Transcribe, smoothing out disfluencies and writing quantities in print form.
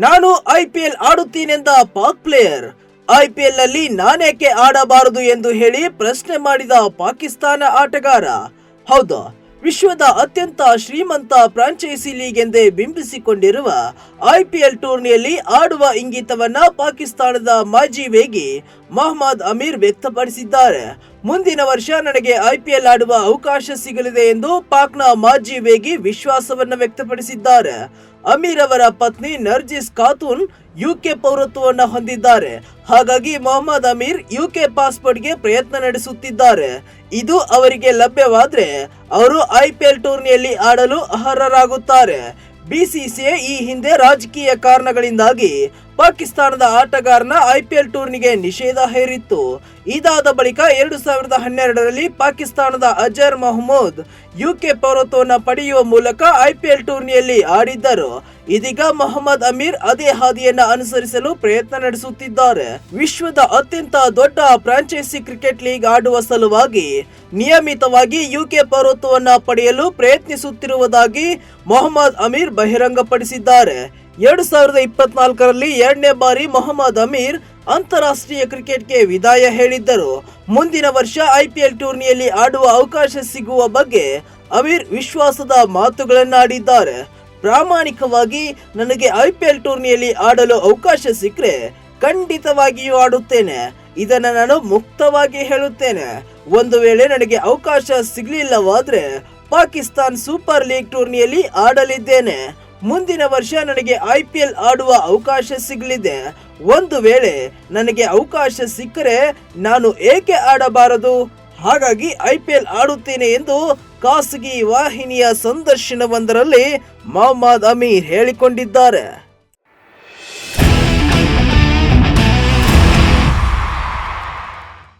ನಾನು IPL ಆಡುತ್ತೀನೆಂದ Pak player. IPL ನಲ್ಲಿ ನಾನೇಕೆ ಆಡಬಾರದು ಎಂದು ಹೇಳಿ ಪ್ರಶ್ನೆ ಮಾಡಿದ ಪಾಕಿಸ್ತಾನ ಆಟಗಾರ. ಹೌದು, ವಿಶ್ವದ ಅತ್ಯಂತ ಶ್ರೀಮಂತ ಫ್ರಾಂಚೈಸಿ ಲೀಗ್ ಎಂದೇ ಬಿಂಬಿಸಿಕೊಂಡಿರುವ IPL ಟೂರ್ನಿಯಲ್ಲಿ ಆಡುವ ಇಂಗಿತವನ್ನ ಪಾಕಿಸ್ತಾನದ ಮಾಜಿ ವೇಗಿ ಮೊಹಮ್ಮದ್ ಅಮೀರ್ ವ್ಯಕ್ತಪಡಿಸಿದ್ದಾರೆ. ಮುಂದಿನ ವರ್ಷ ನನಗೆ IPL ಆಡುವ ಅವಕಾಶ ಸಿಗಲಿದೆ ಎಂದು ಪಾಕ್ನ ಮಾಜಿ ವೇಗಿ ವಿಶ್ವಾಸವನ್ನ ವ್ಯಕ್ತಪಡಿಸಿದ್ದಾರೆ. ಅಮೀರ್ ಅವರ ಪತ್ನಿ ನರ್ಜಿಸ್ ಖಾತೂನ್ UK ಪೌರತ್ವವನ್ನು ಹೊಂದಿದ್ದಾರೆ. ಹಾಗಾಗಿ ಮೊಹಮ್ಮದ್ ಅಮೀರ್ UK ಪಾಸ್ಪೋರ್ಟ್ಗೆ ಪ್ರಯತ್ನ ನಡೆಸುತ್ತಿದ್ದಾರೆ. ಇದು ಅವರಿಗೆ ಲಭ್ಯವಾದ್ರೆ ಅವರು IPL ಟೂರ್ನಿಯಲ್ಲಿ ಆಡಲು ಅರ್ಹರಾಗುತ್ತಾರೆ. BCCI ಈ ಹಿಂದೆ ರಾಜಕೀಯ ಕಾರಣಗಳಿಂದಾಗಿ ಪಾಕಿಸ್ತಾನದ ಆಟಗಾರನ IPL ಟೂರ್ನಿಗೆ ನಿಷೇಧ ಹೇರಿತ್ತು. ಇದಾದ ಬಳಿಕ 2012ರಲ್ಲಿ ಪಾಕಿಸ್ತಾನದ ಅಜರ್ ಮಹಮೂದ್ UK ಪೌರತ್ವವನ್ನು ಪಡೆಯುವ ಮೂಲಕ IPL ಟೂರ್ನಿಯಲ್ಲಿ ಆಡಿದ್ದರು. ಇದೀಗ ಮೊಹಮ್ಮದ್ ಅಮೀರ್ ಅದೇ ಹಾದಿಯನ್ನ ಅನುಸರಿಸಲು ಪ್ರಯತ್ನ ನಡೆಸುತ್ತಿದ್ದಾರೆ. ವಿಶ್ವದ ಅತ್ಯಂತ ದೊಡ್ಡ ಫ್ರಾಂಚೈಸಿ ಕ್ರಿಕೆಟ್ ಲೀಗ್ ಆಡುವ ಸಲುವಾಗಿ ನಿಯಮಿತವಾಗಿ UK ಪೌರತ್ವವನ್ನು ಪಡೆಯಲು ಪ್ರಯತ್ನಿಸುತ್ತಿರುವುದಾಗಿ ಮೊಹಮ್ಮದ್ ಅಮೀರ್ ಬಹಿರಂಗಪಡಿಸಿದ್ದಾರೆ. 2024ರಲ್ಲಿ ಎರಡನೇ ಬಾರಿ ಮೊಹಮ್ಮದ್ ಅಮೀರ್ ಅಂತಾರಾಷ್ಟ್ರೀಯ ಕ್ರಿಕೆಟ್ಗೆ ವಿದಾಯ ಹೇಳಿದ್ದರು. ಮುಂದಿನ ವರ್ಷ IPL ಟೂರ್ನಿಯಲ್ಲಿ ಆಡುವ ಅವಕಾಶ ಸಿಗುವ ಬಗ್ಗೆ ಅಮೀರ್ ವಿಶ್ವಾಸದ ಮಾತುಗಳನ್ನಾಡಿದ್ದಾರೆ. ಪ್ರಾಮಾಣಿಕವಾಗಿ ನನಗೆ IPL ಟೂರ್ನಿಯಲ್ಲಿ ಆಡಲು ಅವಕಾಶ ಸಿಕ್ಕರೆ ಖಂಡಿತವಾಗಿಯೂ ಆಡುತ್ತೇನೆ. ಇದನ್ನ ನಾನು ಮುಕ್ತವಾಗಿ ಹೇಳುತ್ತೇನೆ. ಒಂದು ವೇಳೆ ನನಗೆ ಅವಕಾಶ ಸಿಗಲಿಲ್ಲವಾದ್ರೆ ಪಾಕಿಸ್ತಾನ್ ಸೂಪರ್ ಲೀಗ್ ಟೂರ್ನಿಯಲ್ಲಿ ಆಡಲಿದ್ದೇನೆ. ಮುಂದಿನ ವರ್ಷ ನನಗೆ IPL ಆಡುವ ಅವಕಾಶ ಸಿಗಲಿದೆ. ಒಂದು ವೇಳೆ ನನಗೆ ಅವಕಾಶ ಸಿಕ್ಕರೆ ನಾನು ಏಕೆ ಆಡಬಾರದು? ಹಾಗಾಗಿ IPL ಆಡುತ್ತೇನೆ ಎಂದು ಖಾಸಗಿ ವಾಹಿನಿಯ ಸಂದರ್ಶನವೊಂದರಲ್ಲಿ ಮೊಹಮ್ಮದ್ ಅಮೀರ್ ಹೇಳಿಕೊಂಡಿದ್ದಾರೆ.